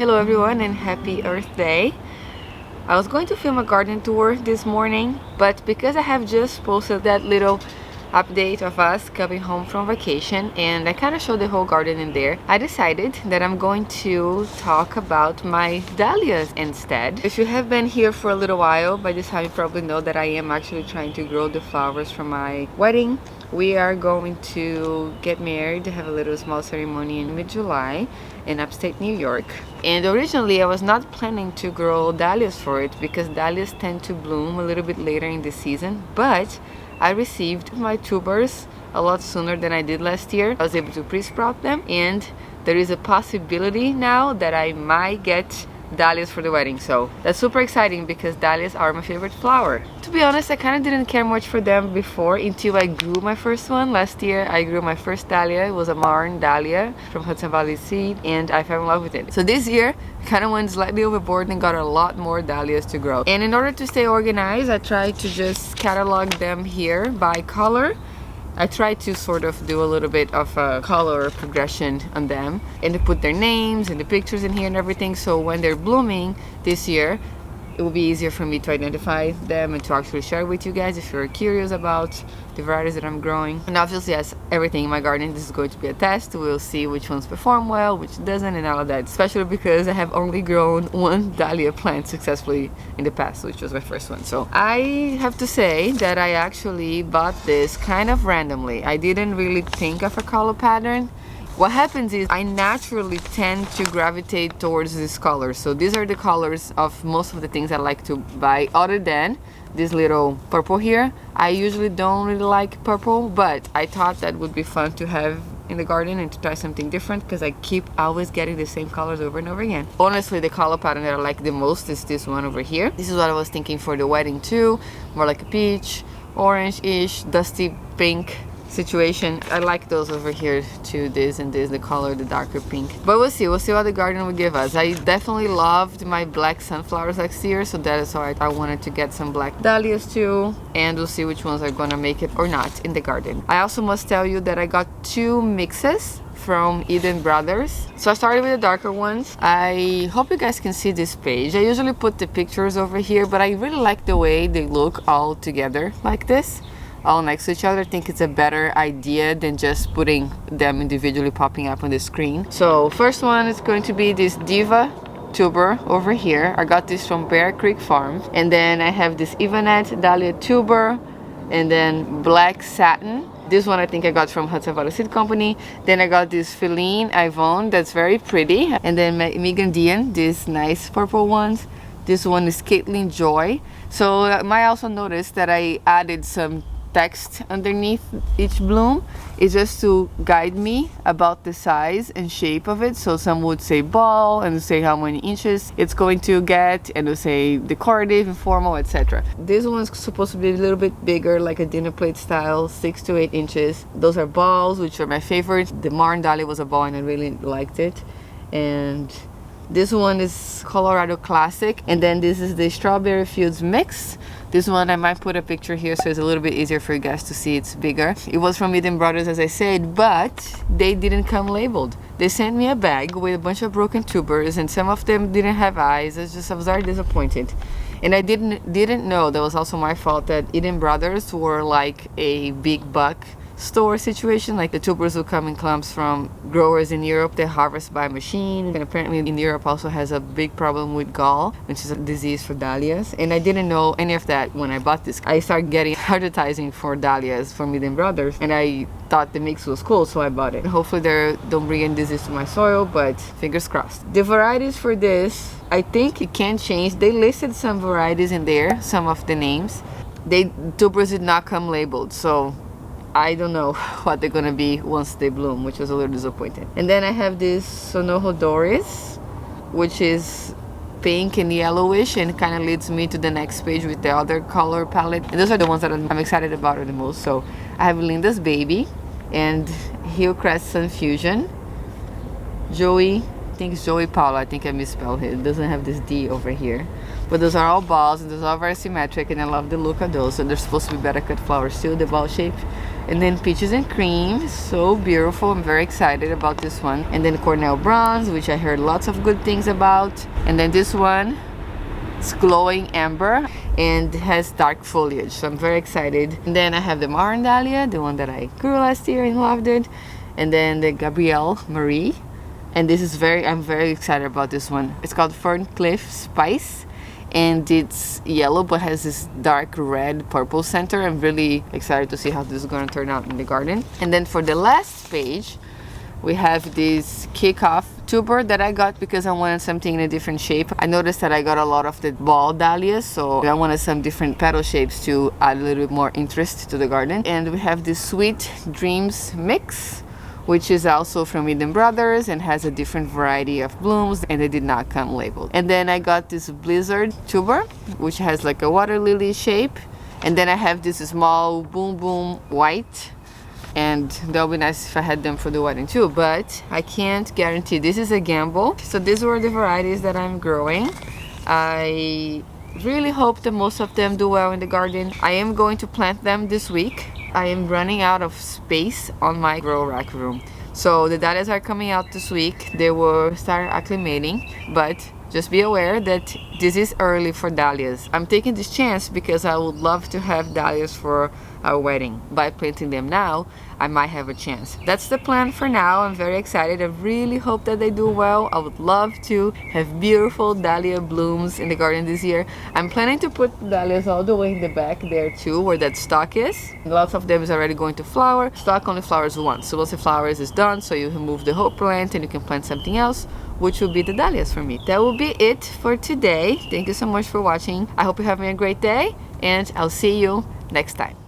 Hello everyone and happy Earth Day. I was going to film a garden tour this morning, but because I have just posted that little update of us coming home from vacation and I kind of showed the whole garden in there, I decided that I'm going to talk about my dahlias instead. If you have been here for a little while, by this time you probably know that I am actually trying to grow the flowers for my wedding. We are going to get married, have a little small ceremony in mid-July in upstate New York. And originally I was not planning to grow dahlias for it because dahlias tend to bloom a little bit later in the season, but I received my tubers a lot sooner than I did last year. I was able to pre-sprout them, and there is a possibility now that I might get dahlias for the wedding, so that's super exciting because dahlias are my favorite flower. To be honest, I kind of didn't care much for them before until I grew my first one. Last year I grew my first dahlia. It was a Marn dahlia from Hudson Valley Seed and I fell in love with it. So this year I kind of went slightly overboard and got a lot more dahlias to grow. And in order to stay organized, I tried to just catalog them here by color. I try to sort of do a little bit of a color progression on them and to put their names and the pictures in here and everything, so when they're blooming this year it will be easier for me to identify them and to actually share with you guys if you're curious about the varieties that I'm growing. And obviously, as everything in my garden, this is going to be a test. We'll see which ones perform well, which doesn't, and all of that, especially because I have only grown one dahlia plant successfully in the past, which was my first one. So I have to say that I actually bought this kind of randomly. I didn't really think of a color pattern. What happens is I naturally tend to gravitate towards these colors. So these are the colors of most of the things I like to buy, other than this little purple here. I usually don't really like purple, but I thought that would be fun to have in the garden and to try something different because I keep always getting the same colors over and over again. Honestly, the color pattern that I like the most is this one over here. This is what I was thinking for the wedding too. More like a peach, orange-ish, dusty pink situation. I like those over here too, this and this, the color, the darker pink. But we'll see what the garden will give us. I definitely loved my black sunflowers last year, so that is why I wanted to get some black dahlias too, and we'll see which ones are gonna make it or not in the garden. I also must tell you that I got 2 mixes from Eden Brothers. So I started with the darker ones. I hope you guys can see this page. I usually put the pictures over here, but I really like the way they look all together like this, all next to each other. I think it's a better idea than just putting them individually popping up on the screen. So first one is going to be this Diva tuber over here. I got this from Bear Creek Farm. And then I have this Evanet Dahlia tuber, and then Black Satin. This one I think I got from Hudson Valley Seed Company. Then I got this Feline Yvonne that's very pretty. And then Megan Dean, these nice purple ones. This one is Caitlin Joy. So I might also notice that I added some text underneath each bloom. Is just to guide me about the size and shape of it. So some would say ball and say how many inches it's going to get, and it'll say decorative, informal, etc. This one's supposed to be a little bit bigger, like a dinner plate style, 6 to 8 inches. Those are balls, which are my favorite. The Marn Dahlia was a ball and I really liked it. And this one is Colorado Classic, and then this is the Strawberry Fields Mix. This one I might put a picture here so it's a little bit easier for you guys to see. It's bigger. It was from Eden Brothers, as I said, but they didn't come labeled. They sent me a bag with a bunch of broken tubers, and some of them didn't have eyes. I was very disappointed. And I didn't know, that was also my fault, that Eden Brothers were like a big buck store situation. Like the tubers will come in clumps from growers in Europe. They harvest by machine, and apparently in Europe also has a big problem with gall, which is a disease for dahlias. And I didn't know any of that when I bought this. I started getting advertising for dahlias from Eden Brothers, and I thought the mix was cool, so I bought it. Hopefully they don't bring in disease to my soil, but fingers crossed. The varieties for this, I think it can change. They listed some varieties in there, some of the names. Tubers did not come labeled, so I don't know what they're gonna be once they bloom, which was a little disappointing. And then I have this Sonoho Doris, which is pink and yellowish, and kind of leads me to the next page with the other color palette. And those are the ones that I'm excited about the most. So I have Linda's Baby and Hillcrest Sun Fusion, Joey, I think it's Joey Paula, I think I misspelled it. It doesn't have this D over here. But those are all balls, and those are very symmetric, and I love the look of those. And they're supposed to be better cut flowers too, the ball shape. And then Peaches and Cream, so beautiful. I'm very excited about this one. And then Cornell Bronze, which I heard lots of good things about. And then this one, it's Glowing Amber and has dark foliage, so I'm very excited. And then I have the Marron Dahlia, the one that I grew last year and loved it. And then the Gabrielle Marie. And this is I'm very excited about this one. It's called Ferncliff Spice. And it's yellow but has this dark red purple center. I'm really excited to see how this is going to turn out in the garden. And then for the last page, we have this Kickoff tuber that I got because I wanted something in a different shape. I noticed that I got a lot of the ball dahlias, so I wanted some different petal shapes to add a little bit more interest to the garden. And we have this Sweet Dreams mix, which is also from Eden Brothers and has a different variety of blooms, and they did not come labeled. And then I got this Blizzard tuber, which has like a water lily shape. And then I have this small Boom Boom white, and that would be nice if I had them for the wedding too, but I can't guarantee. This is a gamble. So these were the varieties that I'm growing. I really hope that most of them do well in the garden. I am going to plant them this week. I am running out of space on my grow rack room. So the dahlias are coming out this week. They will start acclimating, but just be aware that this is early for dahlias. I'm taking this chance because I would love to have dahlias for our wedding. By planting them now, I might have a chance. That's the plan for now. I'm very excited. I really hope that they do well. I would love to have beautiful dahlia blooms in the garden this year. I'm planning to put dahlias all the way in the back there too, where that stalk is. Lots of them is already going to flower. Stalk only flowers once. So once the flowers is done, so you remove the whole plant and you can plant something else, which will be the dahlias for me. That will be it for today. Thank you so much for watching. I hope you're having a great day, and I'll see you next time.